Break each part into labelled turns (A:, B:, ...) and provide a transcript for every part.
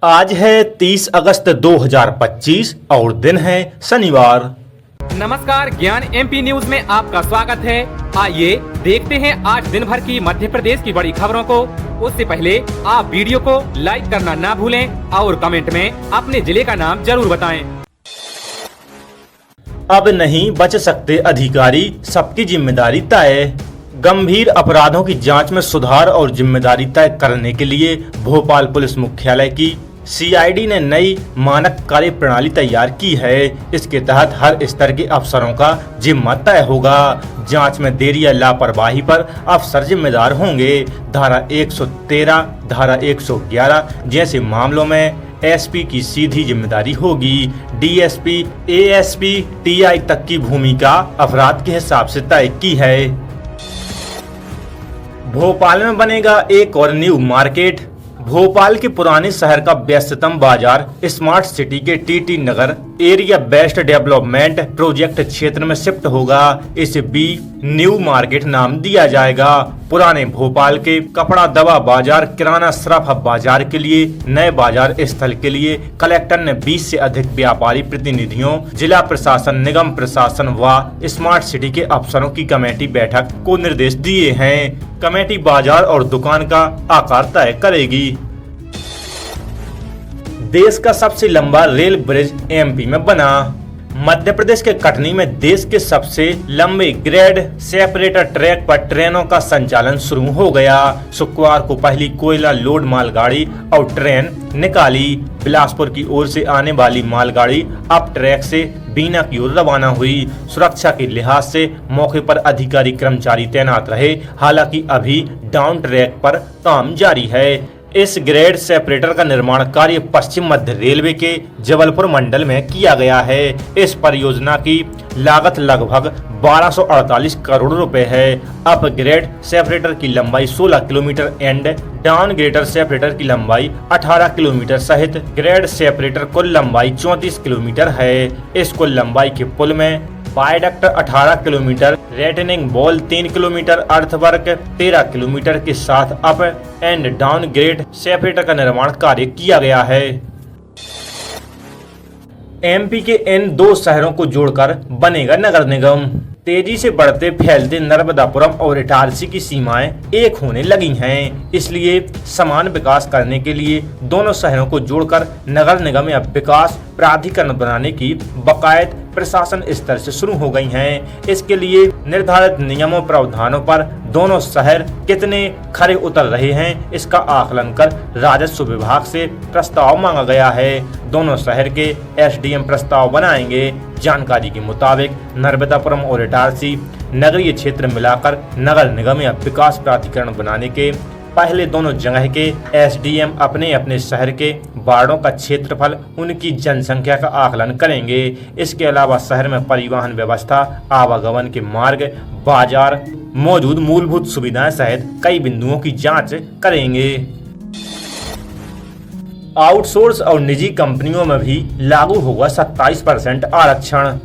A: आज है 30 अगस्त 2025 और दिन है शनिवार।
B: नमस्कार, ज्ञान एमपी न्यूज में आपका स्वागत है। आइए देखते हैं आज दिन भर की मध्य प्रदेश की बड़ी खबरों को। उससे पहले आप वीडियो को लाइक करना ना भूलें और कमेंट में अपने जिले का नाम जरूर बताएं।
A: अब नहीं बच सकते अधिकारी, सबकी जिम्मेदारी तय। गंभीर अपराधों की जांच में सुधार और जिम्मेदारी तय करने के लिए भोपाल पुलिस मुख्यालय की सीआईडी ने नई मानक कार्य प्रणाली तैयार की है। इसके तहत हर स्तर के अफसरों का जिम्मा तय होगा। जांच में देरी या लापरवाही पर अफसर जिम्मेदार होंगे। धारा 113, धारा 111 जैसे मामलों में एसपी की सीधी जिम्मेदारी होगी। डीएसपी, एएसपी, टीआई तक की भूमिका अपराध के हिसाब से तय की है। भोपाल में बनेगा एक और न्यू मार्केट। भोपाल के पुराने शहर का व्यस्ततम बाजार स्मार्ट सिटी के टीटी नगर एरिया बेस्ड डेवलपमेंट प्रोजेक्ट क्षेत्र में शिफ्ट होगा। इसे बी न्यू मार्केट नाम दिया जाएगा। पुराने भोपाल के कपड़ा, दवा बाजार, किराना, सराफा बाजार के लिए नए बाजार स्थल के लिए कलेक्टर ने 20 से अधिक व्यापारी प्रतिनिधियों, जिला प्रशासन, निगम प्रशासन व स्मार्ट सिटी के अफसरों की कमेटी बैठक को निर्देश दिए हैं। कमेटी बाजार और दुकान का आकार तय करेगी। देश का सबसे लंबा रेल ब्रिज एमपी में बना। मध्य प्रदेश के कटनी में देश के सबसे लंबे ग्रेड सेपरेटर ट्रैक पर ट्रेनों का संचालन शुरू हो गया। शुक्रवार को पहली कोयला लोड मालगाड़ी और ट्रेन निकाली। बिलासपुर की ओर से आने वाली मालगाड़ी अब ट्रैक से बीना की ओर रवाना हुई। सुरक्षा के लिहाज से मौके पर अधिकारी कर्मचारी तैनात रहे। हालांकि अभी डाउन ट्रैक पर काम जारी है। इस ग्रेड सेपरेटर का निर्माण कार्य पश्चिम मध्य रेलवे के जबलपुर मंडल में किया गया है। इस परियोजना की लागत लगभग 1248 करोड़ रुपए है। अप ग्रेड सेपरेटर की लंबाई 16 kilometre and down grader separator की लंबाई 18 किलोमीटर सहित ग्रेड सेपरेटर कुल लंबाई 34 किलोमीटर है। इस कुल लंबाई के पुल में viaduct 18 kilometre, retaining wall 3 kilometre, earthwork 13 kilometre के साथ up and down grade separator का निर्माण कार्य किया गया है। एमपी के इन दो शहरों को जोड़कर बनेगा नगर निगम। तेजी से बढ़ते फैलते नर्मदापुरम और इटारसी की सीमाएं एक होने लगी हैं। इसलिए समान विकास करने के लिए दोनों शहरों को जोड़कर नगर निगम या विकास प्राधिकरण बनाने की बकायद प्रशासन स्तर से शुरू हो गई हैं। इसके लिए निर्धारित नियमों प्रावधानों पर दोनों शहर कितने खरे उतर रहे हैं, इसका आकलन कर राजस्व विभाग से प्रस्ताव मांगा गया है। दोनों शहर के एसडीएम प्रस्ताव बनाएंगे। जानकारी के मुताबिक नर्मदापुरम और इटारसी नगरीय क्षेत्र मिलाकर नगर निगम या विकास प्राधिकरण बनाने के पहले दोनों जगह के एसडीएम अपने अपने शहर के वार्डों का क्षेत्रफल, उनकी जनसंख्या का आकलन करेंगे। इसके अलावा शहर में परिवहन व्यवस्था, आवागमन के मार्ग, बाजार, मौजूद मूलभूत सुविधाएं सहित कई बिंदुओं की जांच करेंगे। आउटसोर्स और निजी कंपनियों में भी लागू होगा 27% आरक्षण।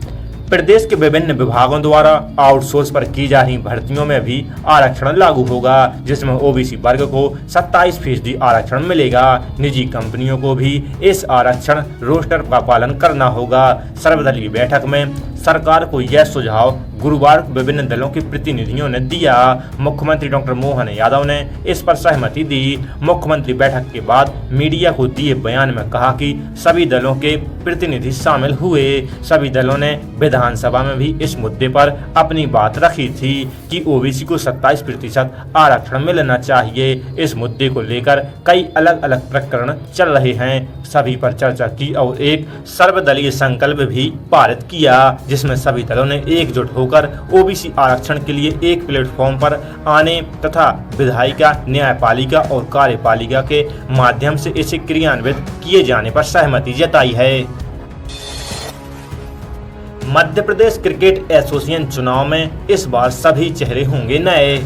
A: प्रदेश के विभिन्न विभागों द्वारा आउटसोर्स पर की जा रही भर्तियों में भी आरक्षण लागू होगा, जिसमें ओबीसी वर्ग को 27% आरक्षण मिलेगा। निजी कंपनियों को भी इस आरक्षण रोस्टर का पालन करना होगा। सर्वदलीय बैठक में सरकार को यह सुझाव गुरुवार को विभिन्न दलों के प्रतिनिधियों ने दिया। मुख्यमंत्री डॉक्टर मोहन यादव ने इस पर सहमति दी। मुख्यमंत्री बैठक के बाद मीडिया को दिए बयान में कहा कि सभी दलों के प्रतिनिधि शामिल हुए। सभी दलों ने विधानसभा में भी इस मुद्दे पर अपनी बात रखी थी कि ओबीसी को 27% आरक्षण मिलना चाहिए। इस मुद्दे को लेकर कई अलग अलग प्रकरण चल रहे हैं। सभी पर चर्चा की और एक सर्वदलीय संकल्प भी पारित किया, जिसमें सभी दलों ने एकजुट होकर ओबीसी आरक्षण के लिए एक प्लेटफॉर्म पर आने तथा विधायिका, न्यायपालिका और कार्यपालिका के माध्यम से इसे क्रियान्वित किए जाने पर सहमति जताई है। मध्य प्रदेश क्रिकेट एसोसिएशन चुनाव में इस बार सभी चेहरे होंगे नए।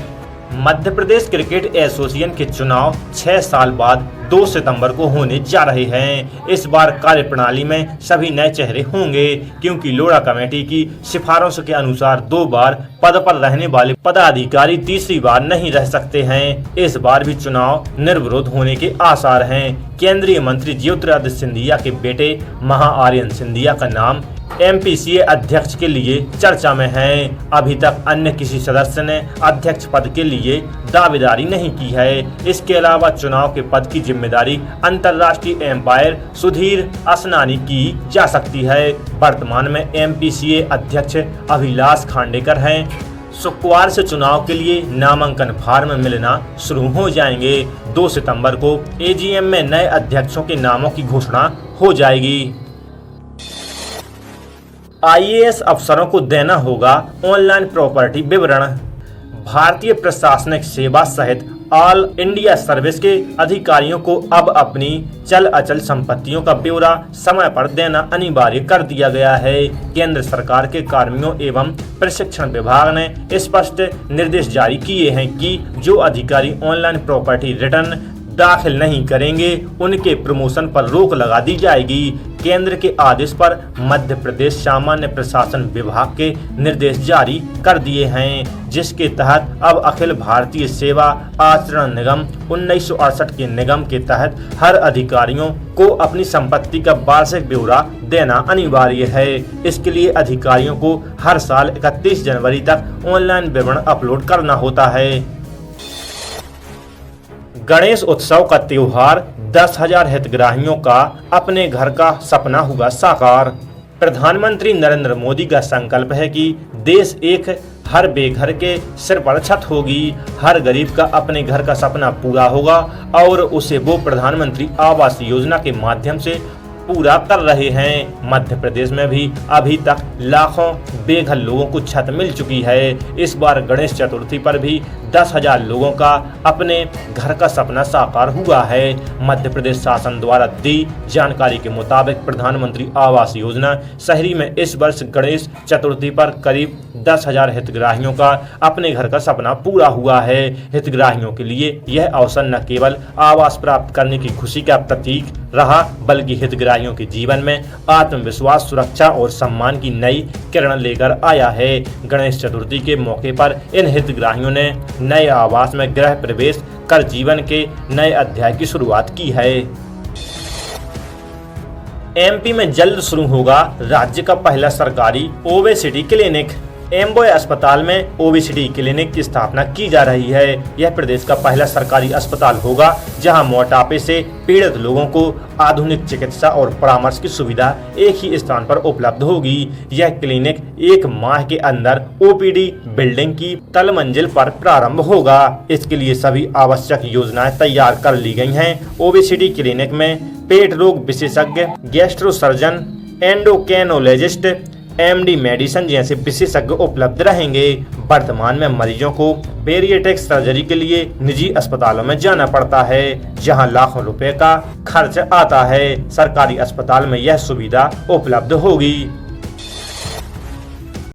A: मध्य प्रदेश क्रिकेट एसोसिएशन के चुनाव 6 साल बाद 2 सितंबर को होने जा रहे हैं। इस बार कार्यप्रणाली में सभी नए चेहरे होंगे, क्योंकि लोढ़ा कमेटी की सिफारिशों के अनुसार 2 बार पद पर रहने वाले पदाधिकारी तीसरी बार नहीं रह सकते हैं। इस बार भी चुनाव निर्विरोध होने के आसार हैं। केंद्रीय मंत्री ज्योतिरादित्य सिंधिया के बेटे महाआर्यन सिंधिया का नाम एमपीसीए अध्यक्ष के लिए चर्चा में है। अभी तक अन्य किसी सदस्य ने अध्यक्ष पद के लिए दावेदारी नहीं की है। इसके अलावा चुनाव के पद की जिम्मेदारी अंतर्राष्ट्रीय एम्पायर सुधीर असनानी की जा सकती है। वर्तमान में एमपीसीए अध्यक्ष अभिलाष खांडेकर हैं। शुक्रवार से चुनाव के लिए नामांकन फार्म मिलना शुरू हो जाएंगे। 2 सितंबर को एजीएम में नए अध्यक्षों के नामों की घोषणा हो जाएगी। आईएएस अफसरों को देना होगा ऑनलाइन प्रॉपर्टी विवरण। भारतीय प्रशासनिक सेवा सहित ऑल इंडिया सर्विस के अधिकारियों को अब अपनी चल अचल संपत्तियों का ब्यौरा समय पर देना अनिवार्य कर दिया गया है। केंद्र सरकार के कार्मिकों एवं प्रशिक्षण विभाग ने स्पष्ट निर्देश जारी किए हैं कि जो अधिकारी ऑनलाइन प्रॉपर्टी रिटर्न दाखिल नहीं करेंगे उनके प्रमोशन पर रोक लगा दी जाएगी। केंद्र के आदेश पर मध्य प्रदेश सामान्य प्रशासन विभाग के निर्देश जारी कर दिए हैं, जिसके तहत अब अखिल भारतीय सेवा आचरण निगम 1968 के निगम के तहत हर अधिकारियों को अपनी संपत्ति का वार्षिक ब्यौरा देना अनिवार्य है। इसके लिए अधिकारियों को हर साल 31 जनवरी तक ऑनलाइन विवरण अपलोड करना होता है। गणेश उत्सव का त्योहार 10,000 हितग्राहियों का अपने घर का सपना हुआ साकार। प्रधानमंत्री नरेंद्र मोदी का संकल्प है कि देश एक हर बेघर के सिर पर छत होगी, हर गरीब का अपने घर का सपना पूरा होगा और उसे वो प्रधानमंत्री आवास योजना के माध्यम से पूरा कर रहे हैं। मध्य प्रदेश में भी अभी तक लाखों बेघर लोगों को छत मिल चुकी है। इस बार गणेश चतुर्थी पर भी 10,000 लोगों का अपने घर का सपना साकार हुआ है। मध्य प्रदेश शासन द्वारा दी जानकारी के मुताबिक प्रधानमंत्री आवास योजना शहरी में इस वर्ष गणेश चतुर्थी पर करीब 10,000 हितग्राहियों का अपने घर का सपना पूरा हुआ है। हितग्राहियों के लिए यह अवसर न केवल आवास प्राप्त करने की खुशी का प्रतीक रहा, बल्कि हितग्राहियों के जीवन में आत्मविश्वास, सुरक्षा और सम्मान की नई किरण लेकर आया है। गणेश चतुर्थी के मौके पर इन हितग्राहियों ने नए आवास में गृह प्रवेश कर जीवन के नए अध्याय की शुरुआत की है। एमपी में जल्द शुरू होगा राज्य का पहला सरकारी ओबेसिटी क्लिनिक। एम्बोय अस्पताल में ओबेसिटी क्लिनिक की स्थापना की जा रही है। यह प्रदेश का पहला सरकारी अस्पताल होगा जहां मोटापे से पीड़ित लोगों को आधुनिक चिकित्सा और परामर्श की सुविधा एक ही स्थान पर उपलब्ध होगी। यह क्लिनिक 1 माह के अंदर ओपीडी बिल्डिंग की तल मंजिल पर प्रारंभ होगा। इसके लिए सभी आवश्यक योजनाएं तैयार कर ली गई हैं। ओबेसिटी क्लिनिक में पेट रोग विशेषज्ञ, gastro surgeon, endocrinologist, MD medicine जैसे विशेषज्ञ उपलब्ध रहेंगे। वर्तमान में मरीजों को बेरिएट्रिक सर्जरी के लिए निजी अस्पतालों में जाना पड़ता है, जहां लाखों रुपए का खर्च आता है। सरकारी अस्पताल में यह सुविधा उपलब्ध होगी।